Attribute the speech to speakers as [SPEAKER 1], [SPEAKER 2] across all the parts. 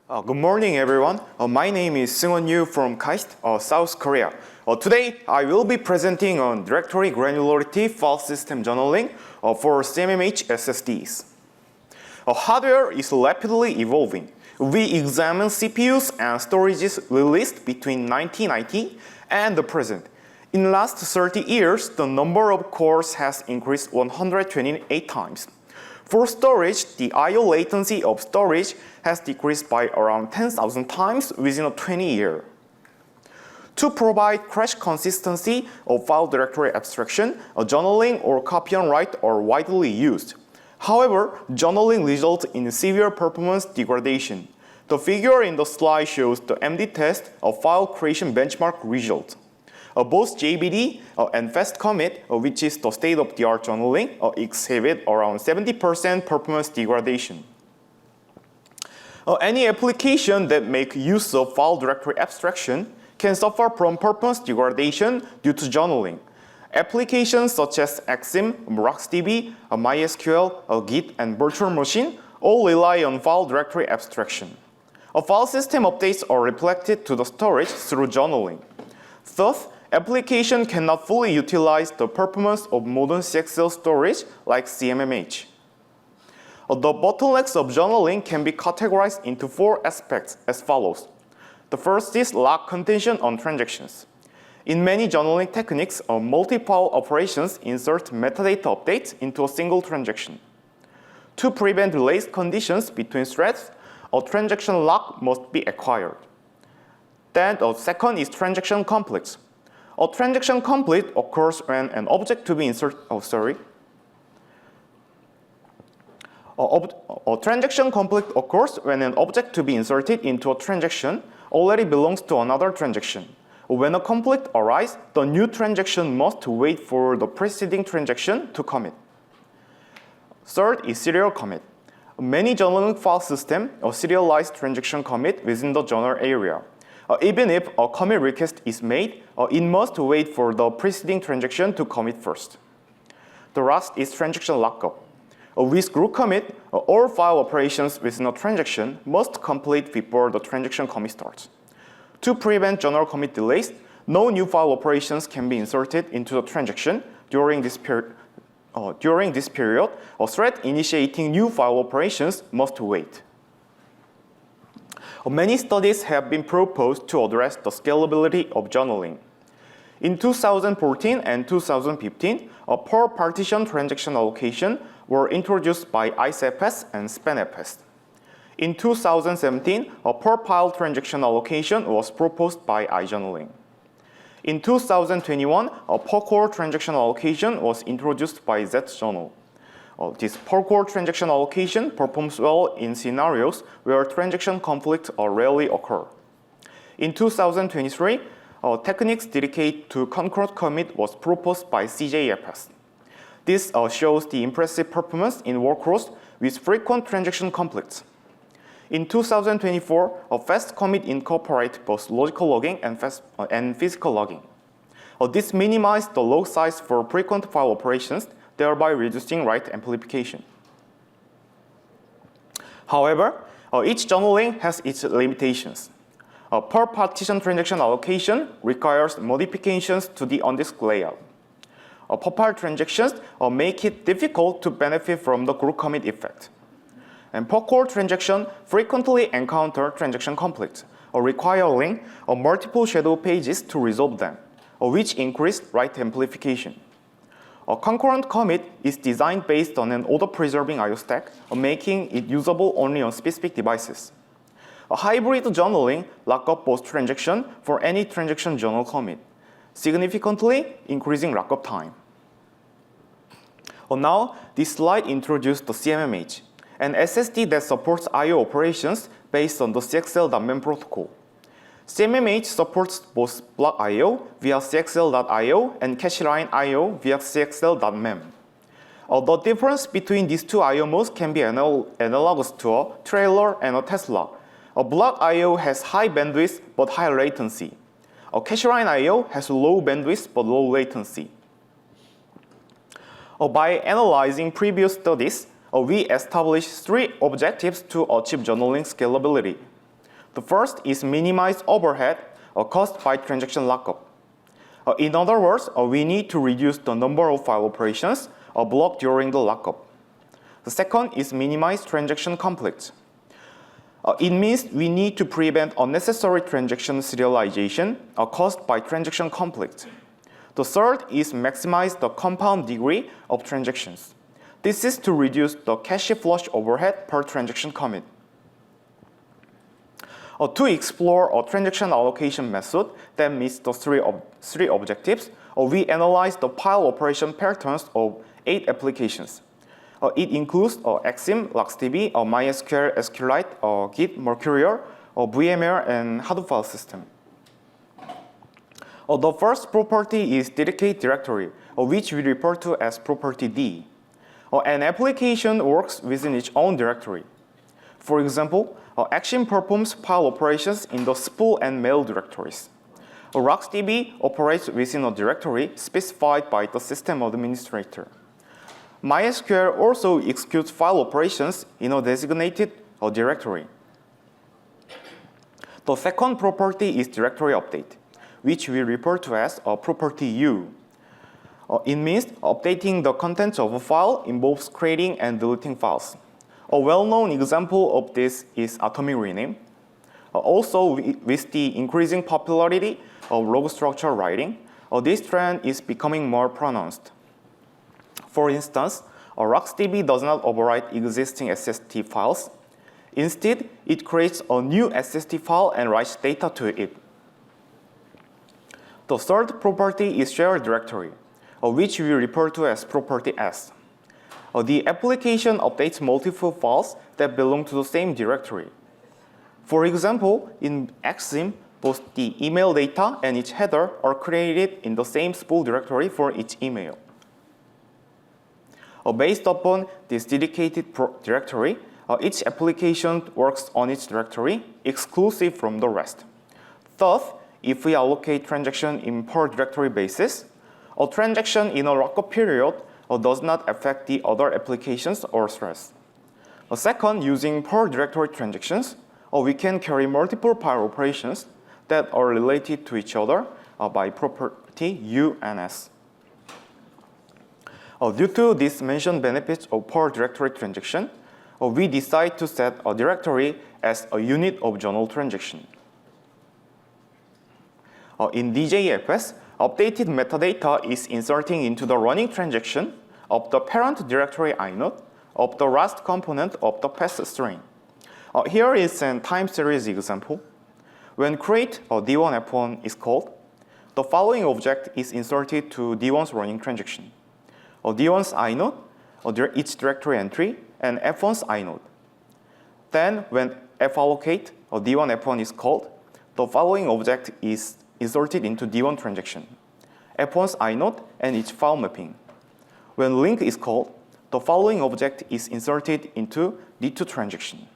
[SPEAKER 1] Good morning, everyone. My name is Seung from KAIST, South Korea. Today, I will be presenting on Directory-Granularity Filesystem journaling for CMM-H SSDs. Hardware is rapidly evolving. We examine CPUs and storages released between 1990 and the present. In the last 30 years, the number of cores has increased 128 times. For storage, the I/O latency of storage has decreased by around 10,000 times within a 20 years. To provide crash consistency of file directory abstraction, journaling or copy and write are widely used. However, journaling results in severe performance degradation. The figure in the slide shows the MDTest file creation benchmark result. Both JBD and FastCommit, which is the state-of-the-art journaling, exhibit around 70% performance degradation. Any application that makes use of file directory abstraction can suffer from performance degradation due to journaling. Applications such as Exim, RocksDB, MySQL, Git, and virtual machine all rely on file directory abstraction. File system updates are reflected to the storage through journaling. Thus, application cannot fully utilize the performance of modern CXL storage like CMM-H. The bottlenecks of journaling can be categorized into 4 aspects as follows. The first is lack contention on transactions. In many journaling techniques, multiple operations insert metadata updates into a single transaction. To prevent race conditions between threads, a transaction lock must be acquired. Then the second is transaction conflicts. A transaction conflict occurs when an object to be inserted. A transaction conflict occurs when an object to be inserted into a transaction already belongs to another transaction. When a conflict arises, the new transaction must wait for the preceding transaction to commit. Third is serial commit. Many journaling file systems serialize transaction commit within the journal area. Even if a commit request is made, it must wait for the preceding transaction to commit first. The last is transaction lockup. With group commit, all file operations within a transaction must complete before the transaction commit starts. To prevent journal commit delays, no new file operations can be inserted into the transaction during this period. A thread initiating new file operations must wait. Many studies have been proposed to address the scalability of journaling. In 2014 and 2015, per partition transaction allocation were introduced by IceFS and SpanFS. In 2017, a per pile transaction allocation was proposed by iJournaling. In 2021, a per core transaction allocation was introduced by zJournal. This per core transaction allocation performs well in scenarios where transaction conflicts rarely occur. In 2023, techniques dedicated to concurrent commit was proposed by DJFS. This shows the impressive performance in workloads with frequent transaction conflicts. In 2024, FastCommit incorporates both logical logging and physical logging. This minimized the log size for frequent file operations, thereby reducing write amplification. However, each journaling has its limitations. Per partition transaction allocation requires modifications to the on-disk layout. Per pile transactions make it difficult to benefit from the group commit effect. And per core transaction frequently encounter transaction conflicts, requiring multiple shadow pages to resolve them, which increase write amplification. A concurrent commit is designed based on an order-preserving I/O stack, making it usable only on specific devices. A hybrid journaling locks up both transactions for any transaction journal commit, significantly increasing lockup time. Now, this slide introduces the CMM-H, an SSD that supports I/O operations based on the CXL.MEM protocol. CMM-H supports both block I/O via CXL.io and cache line I/O via CXL.MEM. The difference between these two I/O modes can be analogous to a trailer and a test log. A block I/O has high bandwidth but high latency. A cache line I/O has low bandwidth but low latency. By analyzing previous studies, we established 3 objectives to achieve journaling scalability. The first is minimize overhead caused by transaction lockup. In other words, we need to reduce the number of file operations blocked during the lockup. The second is minimize transaction conflicts. It means we need to prevent unnecessary transaction serialization caused by transaction conflict. The third is maximize the compound degree of transactions. This is to reduce the cache flush overhead per transaction commit. To explore a transaction allocation method that meets the three objectives, we analyze the file operation patterns of 8 applications. It includes Exim, LuxDB, MySQL, SQLite, Git, Mercurial, VMware, and Hadoop file system. The first property is dedicate directory, which we refer to as property D. An application works within its own directory. For example, Exim performs file operations in the spool and mail directories. LuxDB operates within a directory specified by the system administrator. MySQL also executes file operations in a designated directory. The second property is directory update, which we refer to as property U. It means updating the contents of a file involves creating and deleting files. A well-known example of this is atomic rename. Also, with the increasing popularity of log structure writing, this trend is becoming more pronounced. For instance, LuxDB does not overwrite existing SSD files. Instead, it creates a new SSD file and writes data to it. The third property is shared directory, which we refer to as property S. The application updates multiple files that belong to the same directory. For example, in Exim, both the email data and its header are created in the same spool directory for each email. Based upon this dedicated directory, each application works on its directory, exclusive from the rest. Thus, if we allocate transaction in per directory basis, a transaction in a lockup period does not affect the other applications or threads. Second, using per directory transactions, we can carry multiple file operations that are related to each other by property U and S. Due to these mentioned benefits of per directory transaction, we decide to set a directory as a unit of journal transaction. In DJFS, updated metadata is inserting into the running transaction of the parent directory inode of the last component of the path string. Here is a time series example. When create D1F1 is called, the following object is inserted to D1's running transaction. D1's inode, its directory entry, and F1's inode. Then, when fallocate D1F1 is called, the following object is inserted into D1 transaction, F1's inode and its file mapping. When link is called, the following object is inserted into D2 transaction,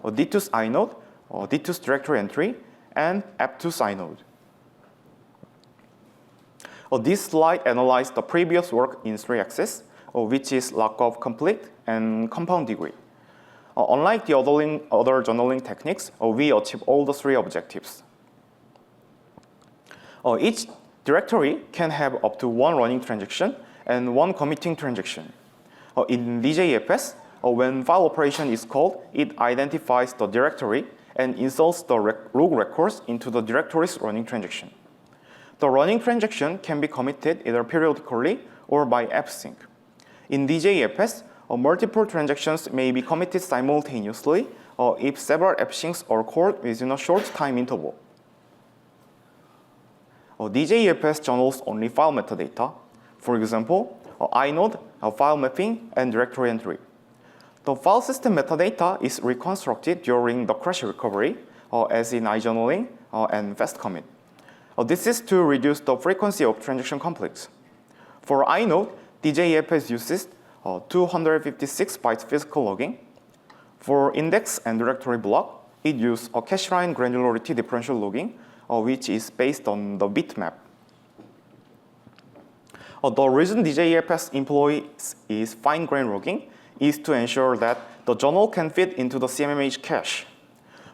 [SPEAKER 1] D2's inode, D2's directory entry, and F2's inode. This slide analyzes the previous work in 3 axes, which is lockup complete and compound degree. Unlike the other journaling techniques, we achieve all the 3 objectives. Each directory can have up to 1 running transaction and 1 committing transaction. In DJFS, when file operation is called, it identifies the directory and inserts the log records into the directory's running transaction. The running transaction can be committed either periodically or by fsync. In DJFS, multiple transactions may be committed simultaneously if several fsyncs are called within a short time interval. DJFS journals only file metadata. For example, inode, file mapping, and directory entry. The file system metadata is reconstructed during the crash recovery, as in iJournaling and FastCommit. This is to reduce the frequency of transaction conflicts. For inode, DJFS uses 256 bytes physical logging. For index and directory block, it uses a cache line granularity differential logging, which is based on the bitmap. The reason DJFS employs is fine-grained logging is to ensure that the journal can fit into the CMM-H cache.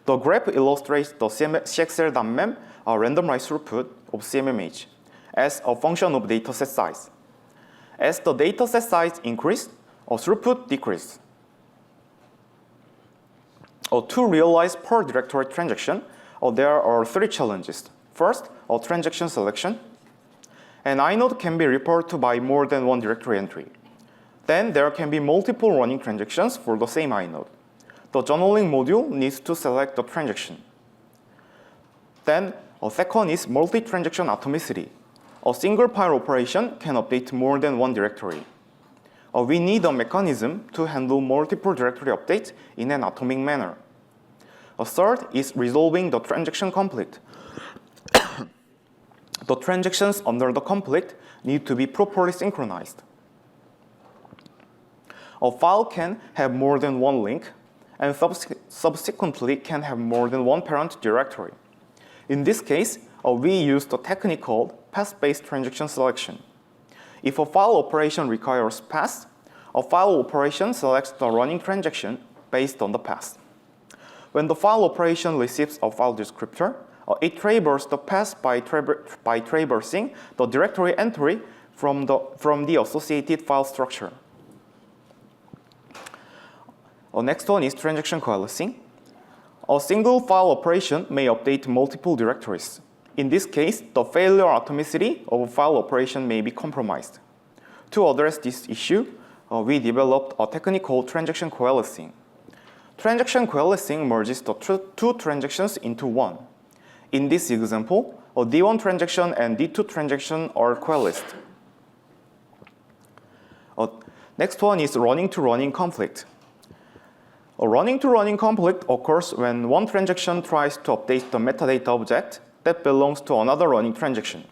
[SPEAKER 1] The graph illustrates the CXL.mem randomized throughput of CMM-H as a function of dataset size. As the dataset size increased, throughput decreased. To realize per directory transaction, there are 3 challenges. First, transaction selection. An inode can be referred to by more than one directory entry. Then there can be multiple running transactions for the same inode. The journaling module needs to select the transaction. Then, second is multi-transaction atomicity. A single file operation can update more than one directory. We need a mechanism to handle multiple directory updates in an atomic manner. A third is resolving the transaction conflict. The transactions under the conflict need to be properly synchronized. A file can have more than one link, and subsequently can have more than one parent directory. In this case, we use the technique called path-based transaction selection. If a file operation requires path, a file operation selects the running transaction based on the path. When the file operation receives a file descriptor, it traverses the path by traversing the directory entry from the associated file structure. Next one is transaction coalescing. A single file operation may update multiple directories. In this case, the failure atomicity of a file operation may be compromised. To address this issue, we developed a technique called transaction coalescing. Transaction coalescing merges the two transactions into one. In this example, a D1 transaction and D2 transaction are coalesced. Next one is running-to-running conflict. A running-to-running conflict occurs when one transaction tries to update the metadata object that belongs to another running transaction.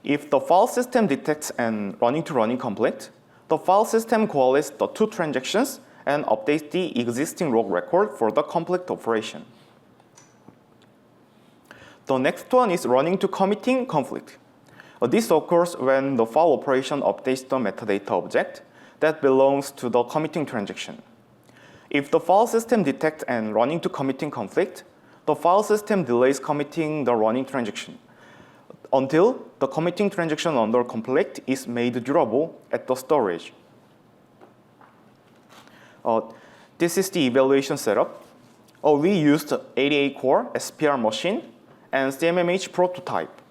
[SPEAKER 1] If the file system detects an running-to-running conflict, the file system coalesces the two transactions and updates the existing log record for the conflict operation. The next one is running-to-committing conflict. This occurs when the file operation updates the metadata object that belongs to the committing transaction. If the file system detects an running-to-committing conflict, the file system delays committing the running transaction until the committing transaction under conflict is made durable at the storage. This is the evaluation setup. We used 88-core SPR machine and CMM-H prototype.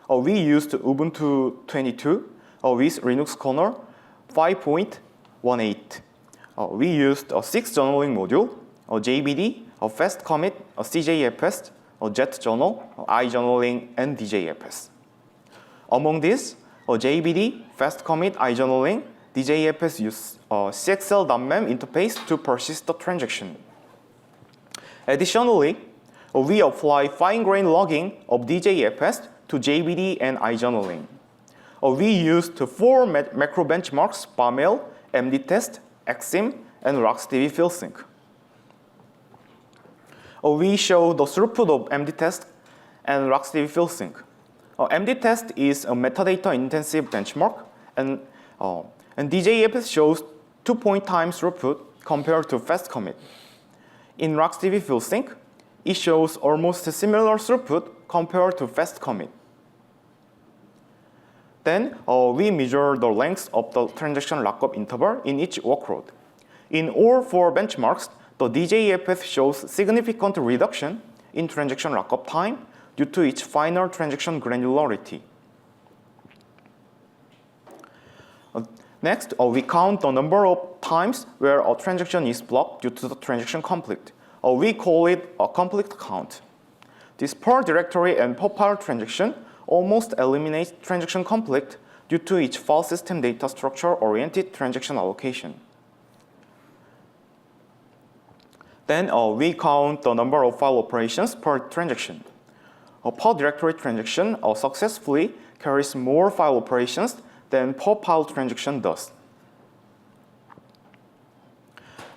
[SPEAKER 1] We used Ubuntu 22 with Linux kernel 5.18. We used a 6 journaling module, JBD, FastCommit, CJFS, Jet Journal, iJournaling, and DJFS. Among these, JBD, FastCommit, iJournaling, DJFS use CXL.mem interface to persist the transaction. Additionally, we apply fine-grained logging of DJFS to JBD and iJournaling. We used 4 macro benchmarks: Varmail, MDTest, Exim, and RocksDB FieldSync. We show the throughput of MDTest and RocksDB FieldSync. MDTest is a metadata-intensive benchmark, and DJFS shows 2 times throughput compared to FastCommit. In RocksDB FieldSync, it shows almost a similar throughput compared to FastCommit. Then we measure the length of the transaction lockup interval in each workload. In all 4 benchmarks, the DJFS shows significant reduction in transaction lockup time due to its finer transaction granularity. Next, we count the number of times where a transaction is blocked due to the transaction conflict. We call it a conflict count. This per directory and per file transaction almost eliminates transaction conflict due to its file system data structure-oriented transaction allocation. Then we count the number of file operations per transaction. A per directory transaction successfully carries more file operations than per file transaction does.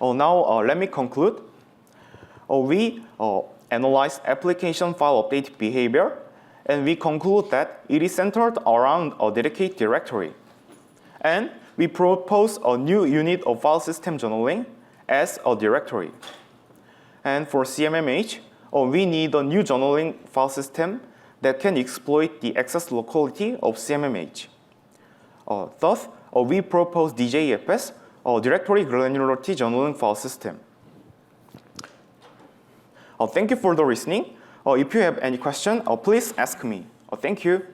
[SPEAKER 1] Now let me conclude. We analyze application file update behavior, and we conclude that it is centered around a dedicated directory. And we propose a new unit of file system journaling as a directory. And for CMM-H, we need a new journaling file system that can exploit the access locality of CMM-H. Thus, we propose DJFS, Directory-Granularity Journaling File System. Thank you for the listening. If you have any question, please ask me. Thank you.